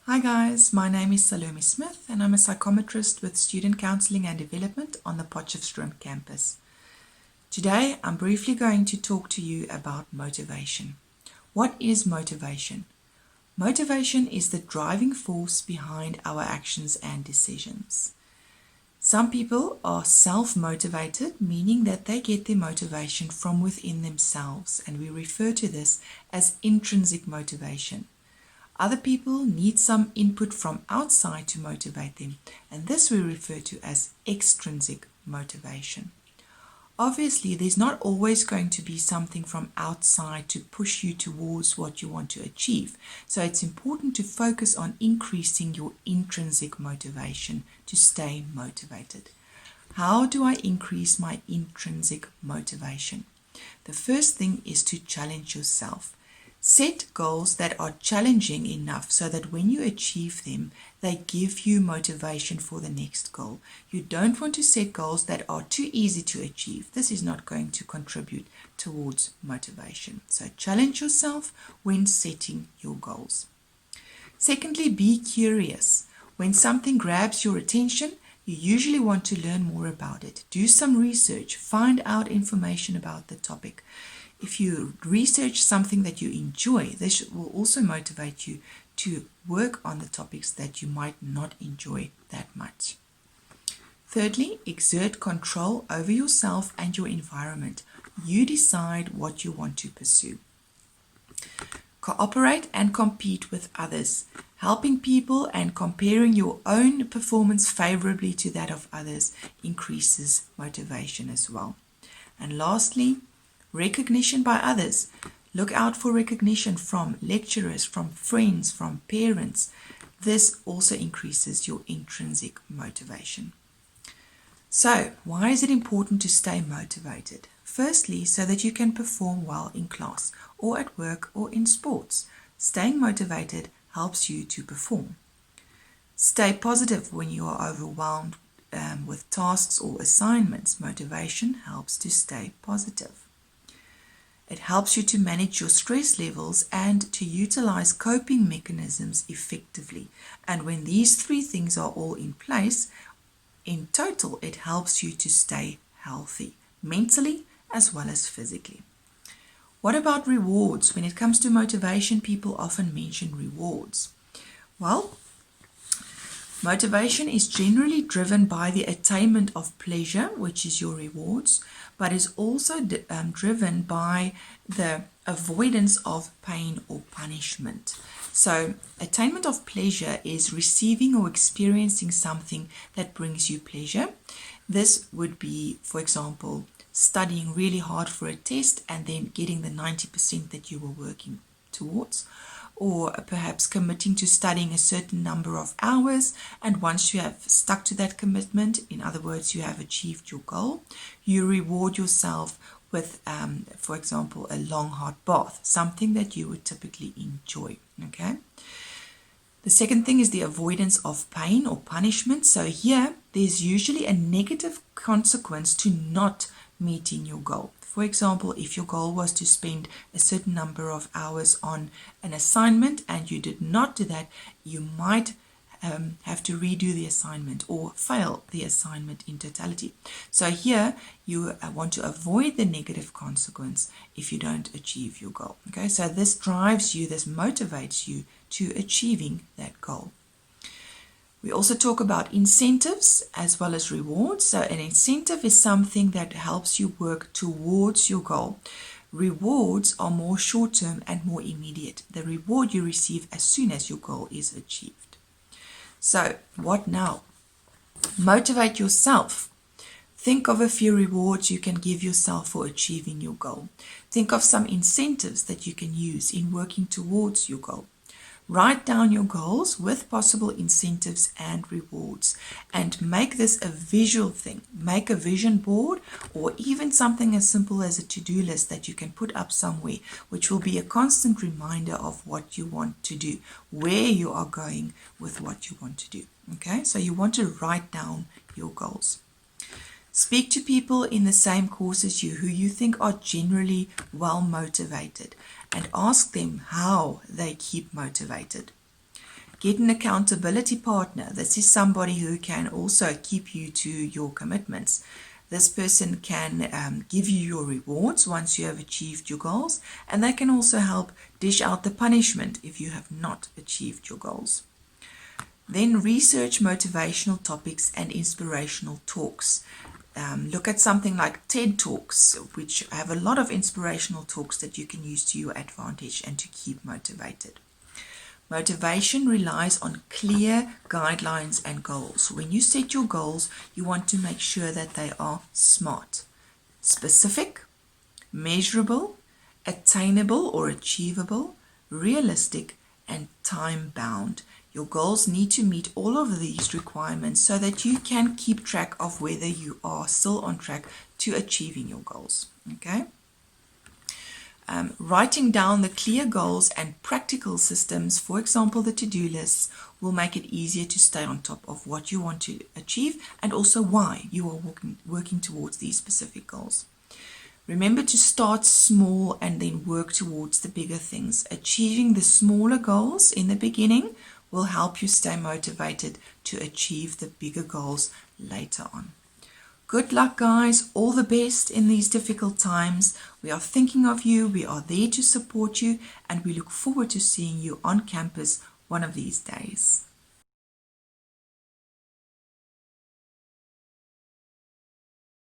Hi guys, my name is Salome Smith and I'm a psychometrist with student counseling and development on the Potchefstroom campus. Today I'm briefly going to talk to you about motivation. What is motivation? Motivation is the driving force behind our actions and decisions. Some people are self-motivated, meaning that they get their motivation from within themselves, and we refer to this as intrinsic motivation. Other people need some input from outside to motivate them, and this we refer to as extrinsic motivation. Obviously, there's not always going to be something from outside to push you towards what you want to achieve, so it's important to focus on increasing your intrinsic motivation to stay motivated. How do I increase my intrinsic motivation? The first thing is to challenge yourself. Set goals that are challenging enough so that when you achieve them, they give you motivation for the next goal. You don't want to set goals that are too easy to achieve. This is not going to contribute towards motivation. So challenge yourself when setting your goals. Secondly, be curious. When something grabs your attention, you usually want to learn more about it. Do some research, find out information about the topic. If you research something that you enjoy, this will also motivate you to work on the topics that you might not enjoy that much. Thirdly, exert control over yourself and your environment. You decide what you want to pursue. Cooperate and compete with others. Helping people and comparing your own performance favorably to that of others increases motivation as well. And lastly, recognition by others. Look out for recognition from lecturers, from friends, from parents. This also increases your intrinsic motivation. So, why is it important to stay motivated? Firstly, so that you can perform well in class, or at work, or in sports. Staying motivated helps you to perform. Stay positive when you are overwhelmed with tasks or assignments. Motivation helps to stay positive. It helps you to manage your stress levels and to utilize coping mechanisms effectively. And when these three things are all in place, in total, it helps you to stay healthy, mentally as well as physically. What about rewards? When it comes to motivation, people often mention rewards. Well, motivation is generally driven by the attainment of pleasure, which is your rewards, but is also driven by the avoidance of pain or punishment. So, attainment of pleasure is receiving or experiencing something that brings you pleasure. This would be, for example, studying really hard for a test and then getting the 90% that you were working towards. Or perhaps committing to studying a certain number of hours, and once you have stuck to that commitment, in other words, you have achieved your goal, you reward yourself with, for example, a long hot bath, something that you would typically enjoy. Okay. The second thing is the avoidance of pain or punishment. So here, there's usually a negative consequence to not meeting your goal. For example, if your goal was to spend a certain number of hours on an assignment and you did not do that, you might have to redo the assignment or fail the assignment in totality. So here you want to avoid the negative consequence if you don't achieve your goal. Okay, so this drives you, this motivates you to achieving that goal. We also talk about incentives as well as rewards. So an incentive is something that helps you work towards your goal. Rewards are more short-term and more immediate. The reward you receive as soon as your goal is achieved. So what now? Motivate yourself. Think of a few rewards you can give yourself for achieving your goal. Think of some incentives that you can use in working towards your goal. Write down your goals with possible incentives and rewards and make this a visual thing. Make a vision board or even something as simple as a to-do list that you can put up somewhere, which will be a constant reminder of what you want to do, where you are going with what you want to do. Okay, so you want to write down your goals. Speak to people in the same course as you who you think are generally well motivated and ask them how they keep motivated. Get an accountability partner. This is somebody who can also keep you to your commitments. This person can give you your rewards once you have achieved your goals, and they can also help dish out the punishment if you have not achieved your goals. Then research motivational topics and inspirational talks. Look at something like TED Talks, which have a lot of inspirational talks that you can use to your advantage and to keep motivated. Motivation relies on clear guidelines and goals. When you set your goals, you want to make sure that they are SMART, specific, measurable, attainable or achievable, realistic, and time-bound. Your goals need to meet all of these requirements so that you can keep track of whether you are still on track to achieving your goals. Okay? Writing down the clear goals and practical systems, for example, the to-do lists, will make it easier to stay on top of what you want to achieve and also why you are working towards these specific goals. Remember to start small and then work towards the bigger things. Achieving the smaller goals in the beginning will help you stay motivated to achieve the bigger goals later on. Good luck, guys. All the best in these difficult times. We are thinking of you. We are there to support you, and we look forward to seeing you on campus one of these days.